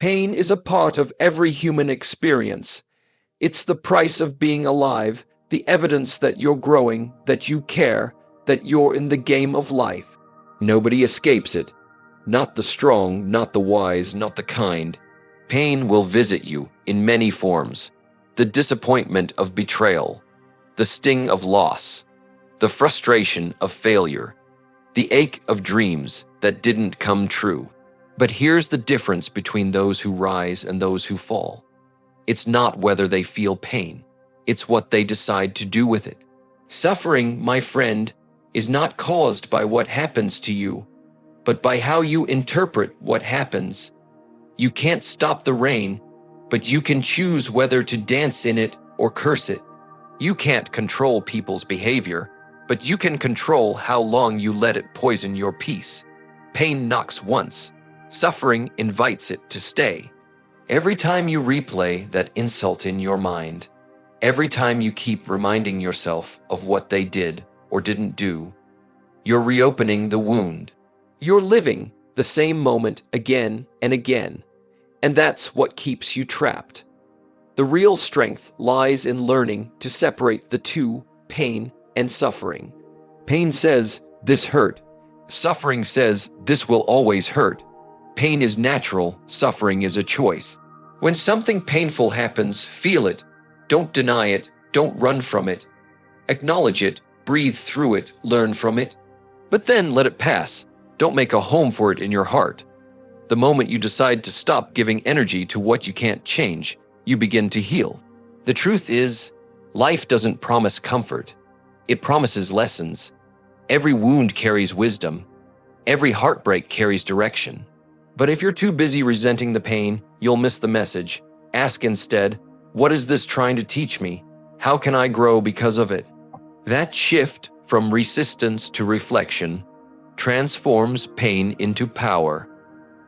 Pain is a part of every human experience. It's the price of being alive, the evidence that you're growing, that you care, that you're in the game of life. Nobody escapes it. Not the strong, not the wise, not the kind. Pain will visit you in many forms. The disappointment of betrayal, the sting of loss, the frustration of failure, the ache of dreams that didn't come true. But here's the difference between those who rise and those who fall. It's not whether they feel pain, it's what they decide to do with it. Suffering, my friend, is not caused by what happens to you, but by how you interpret what happens. You can't stop the rain, but you can choose whether to dance in it or curse it. You can't control people's behavior, but you can control how long you let it poison your peace. Pain knocks once. Suffering invites it to stay. Every time you replay that insult in your mind, every time you keep reminding yourself of what they did or didn't do, you're reopening the wound. You're living the same moment again and again, and that's what keeps you trapped. The real strength lies in learning to separate the two, pain and suffering. Pain says, "This hurt." Suffering says, "This will always hurt." Pain is natural, suffering is a choice. When something painful happens, feel it. Don't deny it, don't run from it. Acknowledge it, breathe through it, learn from it. But then let it pass. Don't make a home for it in your heart. The moment you decide to stop giving energy to what you can't change, you begin to heal. The truth is, life doesn't promise comfort. It promises lessons. Every wound carries wisdom. Every heartbreak carries direction. But if you're too busy resenting the pain, you'll miss the message. Ask instead, what is this trying to teach me? How can I grow because of it? That shift from resistance to reflection transforms pain into power.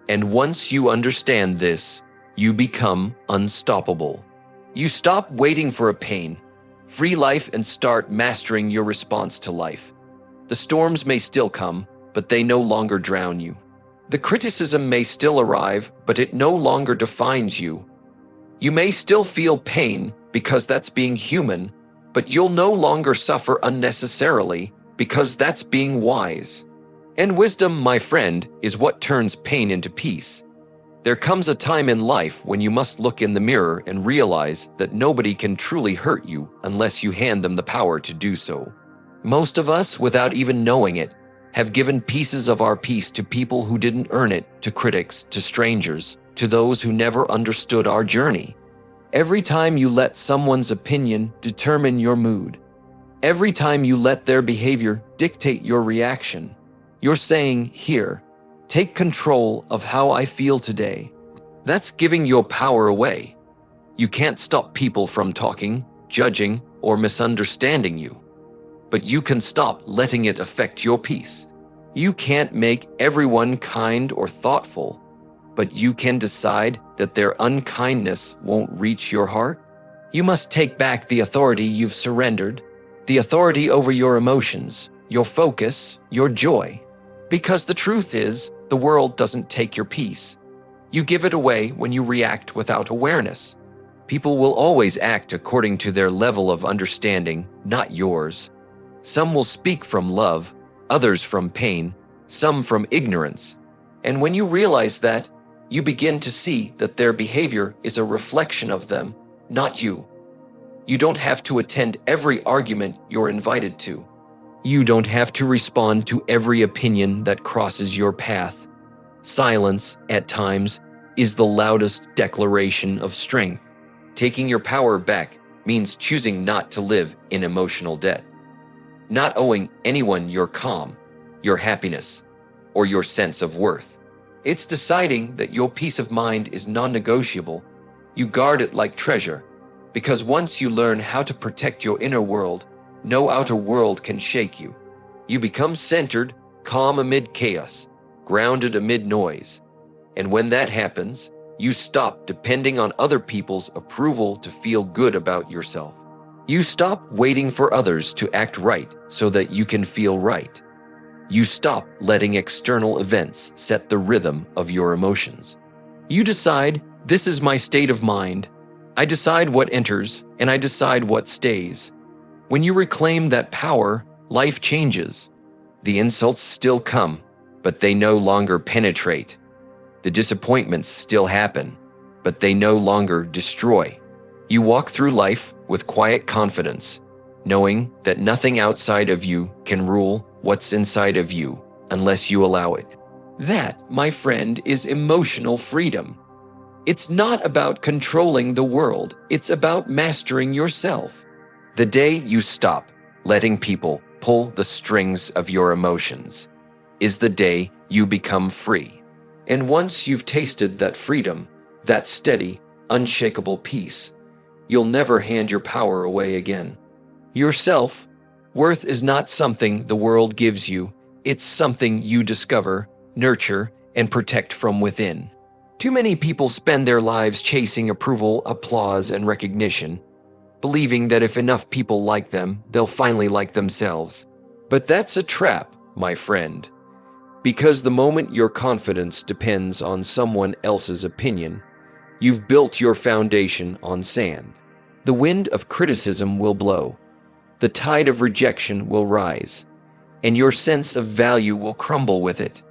And once you understand this, you become unstoppable. You stop waiting for a pain, free life, and start mastering your response to life. The storms may still come, but they no longer drown you. The criticism may still arrive, but it no longer defines you. You may still feel pain because that's being human, but you'll no longer suffer unnecessarily because that's being wise. And wisdom, my friend, is what turns pain into peace. There comes a time in life when you must look in the mirror and realize that nobody can truly hurt you unless you hand them the power to do so. Most of us, without even knowing it, have given pieces of our peace to people who didn't earn it, to critics, to strangers, to those who never understood our journey. Every time you let someone's opinion determine your mood, every time you let their behavior dictate your reaction, you're saying, "Here, take control of how I feel today." That's giving your power away. You can't stop people from talking, judging, or misunderstanding you. But you can stop letting it affect your peace. You can't make everyone kind or thoughtful, but you can decide that their unkindness won't reach your heart. You must take back the authority you've surrendered, the authority over your emotions, your focus, your joy. Because the truth is, the world doesn't take your peace. You give it away when you react without awareness. People will always act according to their level of understanding, not yours. Some will speak from love, others from pain, some from ignorance. And when you realize that, you begin to see that their behavior is a reflection of them, not you. You don't have to attend every argument you're invited to. You don't have to respond to every opinion that crosses your path. Silence, at times, is the loudest declaration of strength. Taking your power back means choosing not to live in emotional debt. Not owing anyone your calm, your happiness, or your sense of worth. It's deciding that your peace of mind is non-negotiable. You guard it like treasure, because once you learn how to protect your inner world, no outer world can shake you. You become centered, calm amid chaos, grounded amid noise. And when that happens, you stop depending on other people's approval to feel good about yourself. You stop waiting for others to act right so that you can feel right. You stop letting external events set the rhythm of your emotions. You decide, this is my state of mind. I decide what enters, and I decide what stays. When you reclaim that power, life changes. The insults still come, but they no longer penetrate. The disappointments still happen, but they no longer destroy. You walk through life with quiet confidence, knowing that nothing outside of you can rule what's inside of you unless you allow it. That, my friend, is emotional freedom. It's not about controlling the world, it's about mastering yourself. The day you stop letting people pull the strings of your emotions is the day you become free. And once you've tasted that freedom, that steady, unshakable peace, you'll never hand your power away again. Your self-worth is not something the world gives you, it's something you discover, nurture, and protect from within. Too many people spend their lives chasing approval, applause, and recognition, believing that if enough people like them, they'll finally like themselves. But that's a trap, my friend. Because the moment your confidence depends on someone else's opinion, you've built your foundation on sand. The wind of criticism will blow, the tide of rejection will rise, and your sense of value will crumble with it.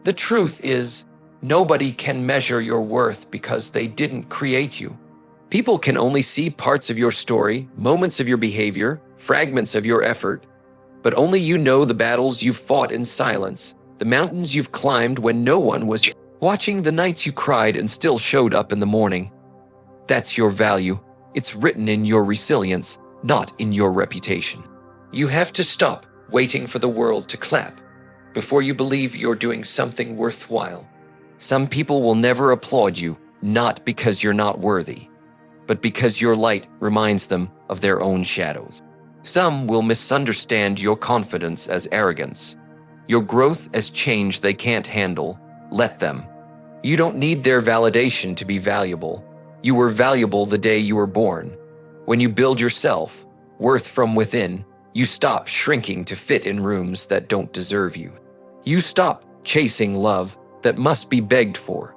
The truth is, nobody can measure your worth because they didn't create you. People can only see parts of your story, moments of your behavior, fragments of your effort, but only you know the battles you've fought in silence, the mountains you've climbed when no one was watching, the nights you cried and still showed up in the morning. That's your value. It's written in your resilience, not in your reputation. You have to stop waiting for the world to clap before you believe you're doing something worthwhile. Some people will never applaud you, not because you're not worthy, but because your light reminds them of their own shadows. Some will misunderstand your confidence as arrogance, your growth as change they can't handle. Let them. You don't need their validation to be valuable. You were valuable the day you were born. When you build yourself, worth from within, you stop shrinking to fit in rooms that don't deserve you. You stop chasing love that must be begged for.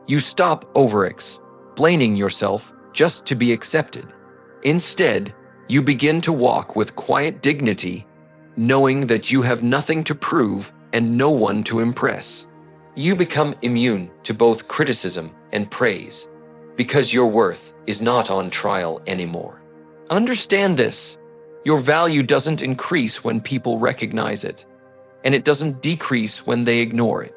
You stop over-explaining yourself just to be accepted. Instead, you begin to walk with quiet dignity, knowing that you have nothing to prove and no one to impress. You become immune to both criticism and praise, because your worth is not on trial anymore. Understand this. Your value doesn't increase when people recognize it, and it doesn't decrease when they ignore it.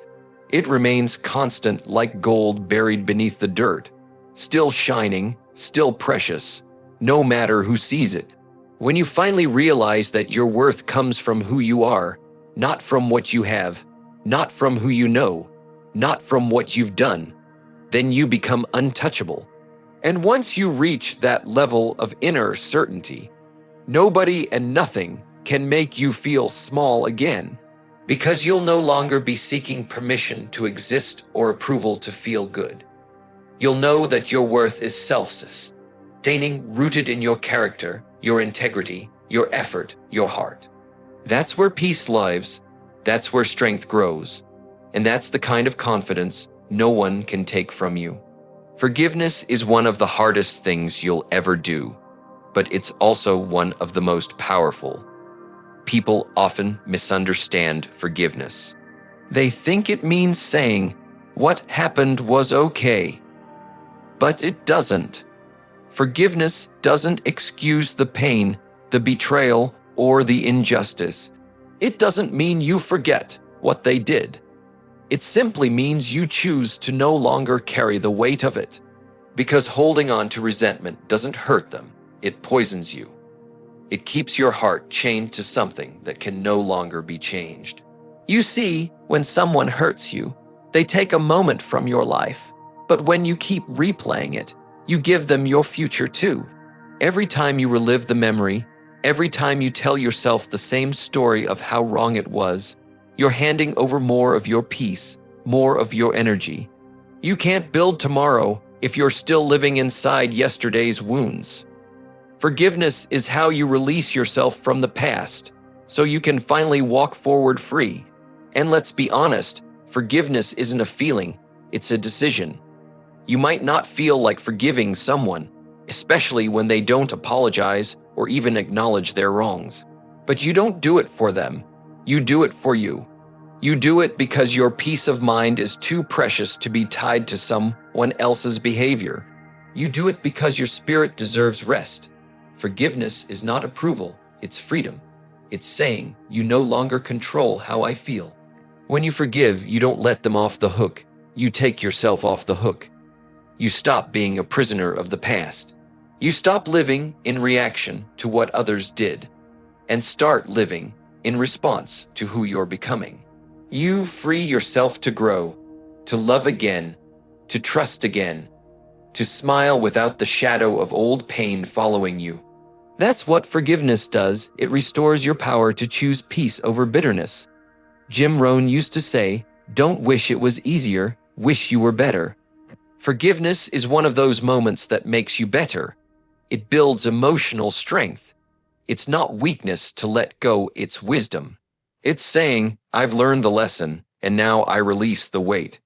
It remains constant like gold buried beneath the dirt, still shining, still precious, no matter who sees it. When you finally realize that your worth comes from who you are, not from what you have, not from who you know, not from what you've done, then you become untouchable. And once you reach that level of inner certainty, nobody and nothing can make you feel small again, because you'll no longer be seeking permission to exist or approval to feel good. You'll know that your worth is self-sustaining, rooted in your character, your integrity, your effort, your heart. That's where peace lives, that's where strength grows, and that's the kind of confidence no one can take from you. Forgiveness is one of the hardest things you'll ever do, but it's also one of the most powerful. People often misunderstand forgiveness. They think it means saying, "What happened was okay," but it doesn't. Forgiveness doesn't excuse the pain, the betrayal, or the injustice. It doesn't mean you forget what they did. It simply means you choose to no longer carry the weight of it. Because holding on to resentment doesn't hurt them, it poisons you. It keeps your heart chained to something that can no longer be changed. You see, when someone hurts you, they take a moment from your life. But when you keep replaying it, you give them your future too. Every time you relive the memory, every time you tell yourself the same story of how wrong it was, you're handing over more of your peace, more of your energy. You can't build tomorrow if you're still living inside yesterday's wounds. Forgiveness is how you release yourself from the past, so you can finally walk forward free. And let's be honest, forgiveness isn't a feeling, it's a decision. You might not feel like forgiving someone, especially when they don't apologize or even acknowledge their wrongs. But you don't do it for them. You do it for you. You do it because your peace of mind is too precious to be tied to someone else's behavior. You do it because your spirit deserves rest. Forgiveness is not approval, it's freedom. It's saying, you no longer control how I feel. When you forgive, you don't let them off the hook. You take yourself off the hook. You stop being a prisoner of the past. You stop living in reaction to what others did and start living in response to who you're becoming. You free yourself to grow, to love again, to trust again, to smile without the shadow of old pain following you. That's what forgiveness does. It restores your power to choose peace over bitterness. Jim Rohn used to say, "Don't wish it was easier, wish you were better." Forgiveness is one of those moments that makes you better. It builds emotional strength. It's not weakness to let go, it's wisdom. It's saying, I've learned the lesson, and now I release the weight.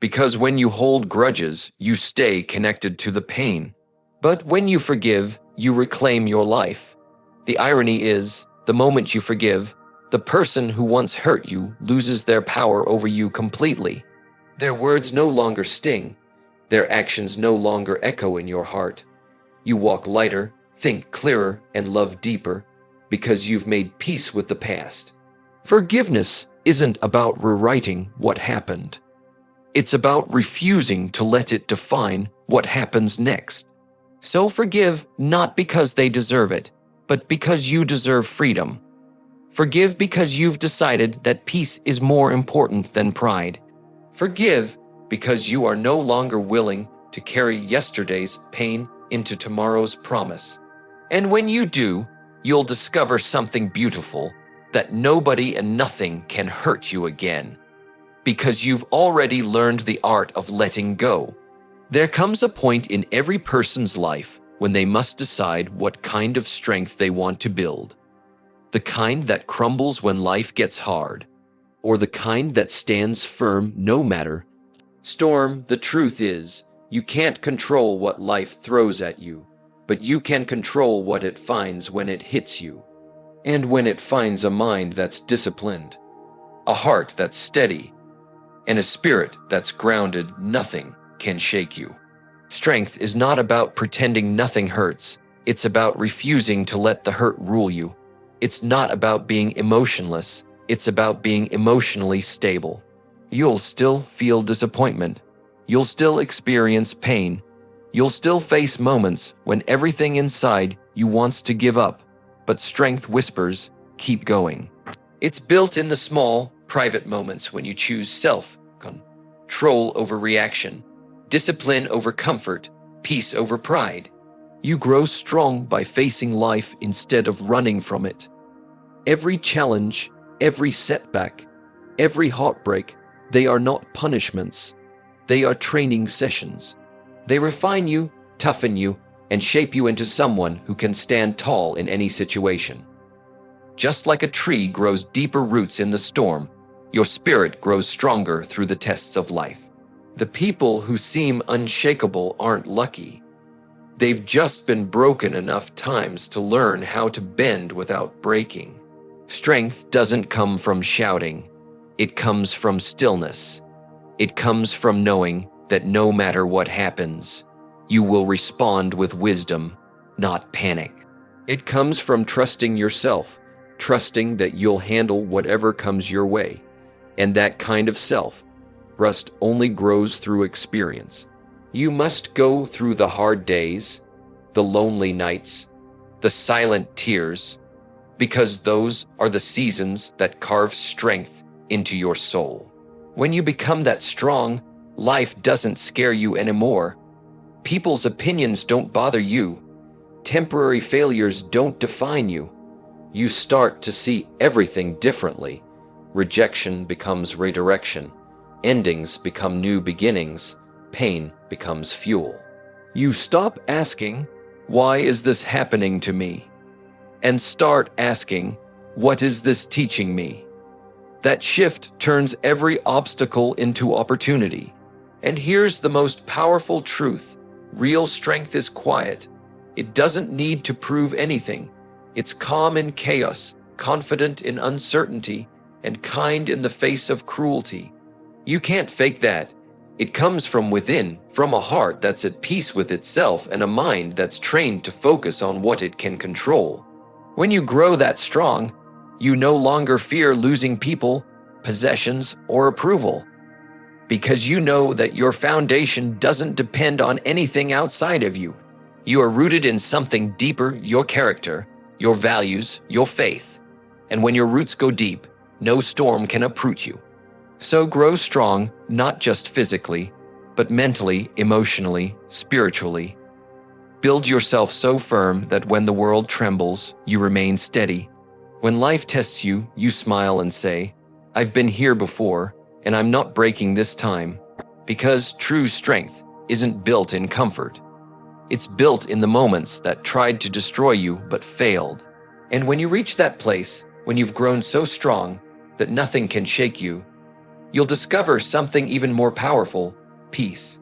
Because when you hold grudges, you stay connected to the pain. But when you forgive, you reclaim your life. The irony is, the moment you forgive, the person who once hurt you loses their power over you completely. Their words no longer sting. Their actions no longer echo in your heart. You walk lighter, think clearer, and love deeper because you've made peace with the past. Forgiveness isn't about rewriting what happened. It's about refusing to let it define what happens next. So forgive not because they deserve it, but because you deserve freedom. Forgive because you've decided that peace is more important than pride. Forgive because you are no longer willing to carry yesterday's pain into tomorrow's promise. And when you do, you'll discover something beautiful, that nobody and nothing can hurt you again. Because you've already learned the art of letting go. There comes a point in every person's life when they must decide what kind of strength they want to build. The kind that crumbles when life gets hard, or the kind that stands firm no matter. Storm, the truth is, you can't control what life throws at you, but you can control what it finds when it hits you. And when it finds a mind that's disciplined, a heart that's steady, and a spirit that's grounded, nothing can shake you. Strength is not about pretending nothing hurts. It's about refusing to let the hurt rule you. It's not about being emotionless. It's about being emotionally stable. You'll still feel disappointment. You'll still experience pain. You'll still face moments when everything inside you wants to give up. But strength whispers, keep going. It's built in the small, private moments when you choose self-control over reaction, discipline over comfort, peace over pride. You grow strong by facing life instead of running from it. Every challenge, every setback, every heartbreak, they are not punishments. They are training sessions. They refine you, toughen you, and shape you into someone who can stand tall in any situation. Just like a tree grows deeper roots in the storm, your spirit grows stronger through the tests of life. The people who seem unshakable aren't lucky. They've just been broken enough times to learn how to bend without breaking. Strength doesn't come from shouting. It comes from stillness. It comes from knowing that no matter what happens, you will respond with wisdom, not panic. It comes from trusting yourself, trusting that you'll handle whatever comes your way. And that kind of self-trust only grows through experience. You must go through the hard days, the lonely nights, the silent tears, because those are the seasons that carve strength into your soul. When you become that strong, life doesn't scare you anymore. People's opinions don't bother you. Temporary failures don't define you. You start to see everything differently. Rejection becomes redirection. Endings become new beginnings. Pain becomes fuel. You stop asking, why is this happening to me? And start asking, what is this teaching me? That shift turns every obstacle into opportunity. And here's the most powerful truth. Real strength is quiet. It doesn't need to prove anything. It's calm in chaos, confident in uncertainty, and kind in the face of cruelty. You can't fake that. It comes from within, from a heart that's at peace with itself and a mind that's trained to focus on what it can control. When you grow that strong, you no longer fear losing people, possessions, or approval. Because you know that your foundation doesn't depend on anything outside of you. You are rooted in something deeper, your character, your values, your faith. And when your roots go deep, no storm can uproot you. So grow strong, not just physically, but mentally, emotionally, spiritually. Build yourself so firm that when the world trembles, you remain steady. When life tests you, you smile and say, "I've been here before, and I'm not breaking this time." Because true strength isn't built in comfort. It's built in the moments that tried to destroy you but failed. And when you reach that place, when you've grown so strong that nothing can shake you, you'll discover something even more powerful: peace.